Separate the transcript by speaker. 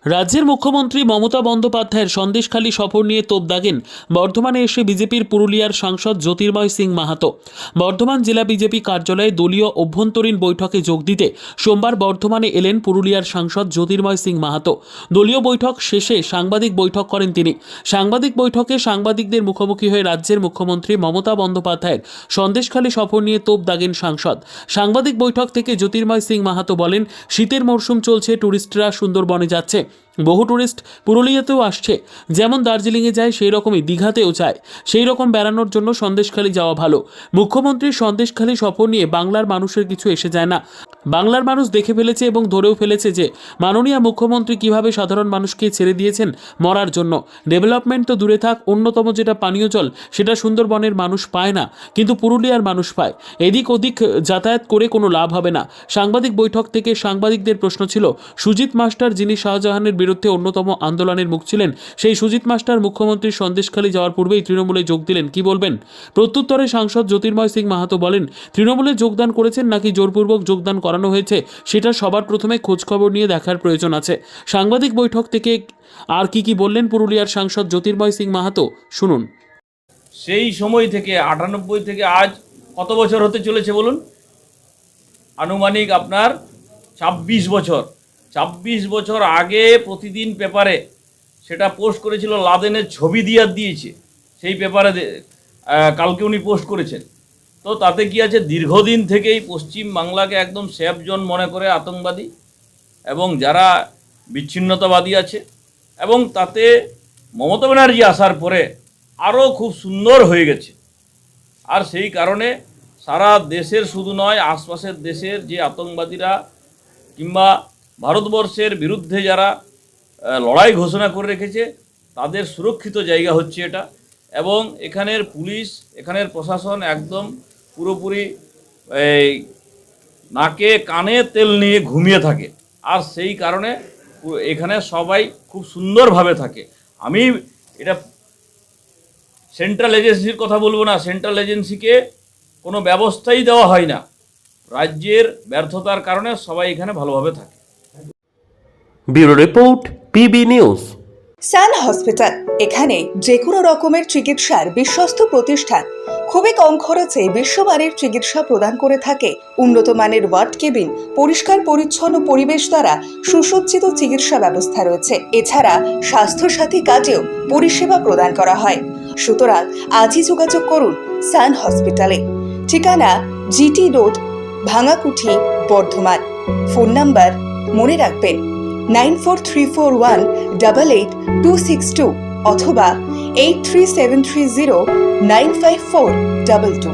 Speaker 1: রাজ্যের মুখ্যমন্ত্রী মমতা বন্দ্যোপাধ্যায়ের সন্দেশখালী সফর নিয়ে তোপ দাগেন বর্ধমানে এসে বিজেপির পুরুলিয়ার সাংসদ জ্যোতির্ময় সিং মাহাতো। বর্ধমান জেলা বিজেপি কার্যালয়ে দলীয় অভ্যন্তরীণ বৈঠকে যোগ দিতে সোমবার বর্ধমানে এলেন পুরুলিয়ার সাংসদ জ্যোতির্ময় সিং মাহাতো। দলীয় বৈঠক শেষে সাংবাদিক বৈঠক করেন তিনি। সাংবাদিক বৈঠকে সাংবাদিকদের মুখোমুখি হয়ে রাজ্যের মুখ্যমন্ত্রী মমতা বন্দ্যোপাধ্যায়ের সন্দেশখালী সফর নিয়ে তোপ দাগেন সাংসদ। সাংবাদিক বৈঠক থেকে জ্যোতির্ময় সিং মাহাতো বলেন, শীতের মরশুম চলছে, টুরিস্টরা সুন্দরবনে যাচ্ছে, বহু টুরিস্ট পুরুলিয়াতেও আসছে। যেমন দার্জিলিংয়ে যায় সেই রকমই দীঘাতেও যায়। সেই রকম বেড়ানোর জন্য সন্দেশখালী যাওয়া ভালো। মুখ্যমন্ত্রীর সন্দেশখালী সফর নিয়ে বাংলার মানুষের কিছু এসে যায় না। বাংলার মানুষ দেখে ফেলেছে এবং ধরেও ফেলেছে যে মাননীয় মুখ্যমন্ত্রী কিভাবে সাধারণ মানুষকে ছেড়ে দিয়েছেন মরার জন্য। ডেভেলপমেন্ট তো দূরে থাক, অন্যতম যেটা পানীয় জল সেটা সুন্দরবনের মানুষ পায় না, কিন্তু পুরুলিয়ার মানুষ পায়। এদিক ওদিক যাতায়াত করে কোনো লাভ হবে না। সাংবাদিক বৈঠক থেকে সাংবাদিকদের প্রশ্ন ছিল, সুজিত মাস্টার যিনি শাহজাহানের বিরুদ্ধে অন্যতম আন্দোলনের মুখ ছিলেন, সেই সুজিত মাস্টার মুখ্যমন্ত্রীর সন্দেশখালী যাওয়ার পূর্বেই তৃণমূলে যোগ দিলেন, কি বলবেন? প্রত্যুত্তরে সাংসদ জ্যোতির্ময় সিং মাহাতো বলেন, তৃণমূলে যোগদান করেছেন নাকি জোরপূর্বক যোগদান করানো হয়েছে সেটা সবার প্রথমে খোঁজখবর নিয়ে দেখার প্রয়োজন আছে। সাংবাদিক বৈঠক থেকে আর কি বললেন পুরুলিয়ার সাংসদ জ্যোতির্ময় সিং মাহাতো, শুনুন।
Speaker 2: সেই সময় থেকে 98 থেকে আজ কত বছর হতে চলেছে বলুন? আনুমানিক আপনার 26 বছর। 26 বছর আগে প্রতিদিন পেপারে সেটা পোস্ট করেছিল, লাদেনের ছবি দিয়েছে সেই পেপারে, কালকে উনি পোস্ট করেছেন। তো তাতে কি আছে, দীর্ঘদিন থেকেই পশ্চিম বাংলাকে একদম সেফ জোন মনে করে আতঙ্কবাদী এবং যারা বিচ্ছিন্নতাবাদী আছে, এবং তাতে মমতা ব্যানার্জি আসার পরে আরও খুব সুন্দর হয়ে গেছে। আর সেই কারণে সারা দেশের শুধু নয়, আশপাশের দেশের যে আতঙ্কবাদীরা কিংবা ভারতবর্ষের বিরুদ্ধে যারা লড়াই ঘোষণা করে রেখেছে তাদের সুরক্ষিত জায়গা হচ্ছে এটা। এবং এখানের পুলিশ, এখানের প্রশাসন একদম পুরোপুরি নাকে কানে তেল নিয়ে ঘুমিয়ে থাকে। আর সেই কারণে এখানে সবাই খুব সুন্দরভাবে থাকে। আমি এটা সেন্ট্রাল এজেন্সির কথা বলবো না, সেন্ট্রাল এজেন্সিকে কোনো ব্যবস্থাই দেওয়া হয় না। রাজ্যের ব্যর্থতার কারণে সবাই এখানে ভালোভাবে থাকে।
Speaker 3: Bureau report, PB news.
Speaker 4: Sun hospital, এখানে যে কোনো রকমের চিকিৎসার বিশ্বস্ত প্রতিষ্ঠান। খুবই কম খরচে বিশ্বমানের চিকিৎসা প্রদান করে থাকে। উন্নত মানের ওয়ার্ড কেবিন, পরিষ্কার পরিচ্ছন্ন পরিবেশ দ্বারা সুসজ্জিত চিকিৎসা ব্যবস্থা রয়েছে। এছাড়া স্বাস্থ্যসাথী কাজেও পরিষেবা প্রদান করা হয়। সুতরাং আজই যোগাযোগ করুন সান হসপিটালে। ঠিকানা GT road, Bhangakuthi, Bardhaman. Phone number মনে রাখবেন 9434188262 অথবা 83730954222।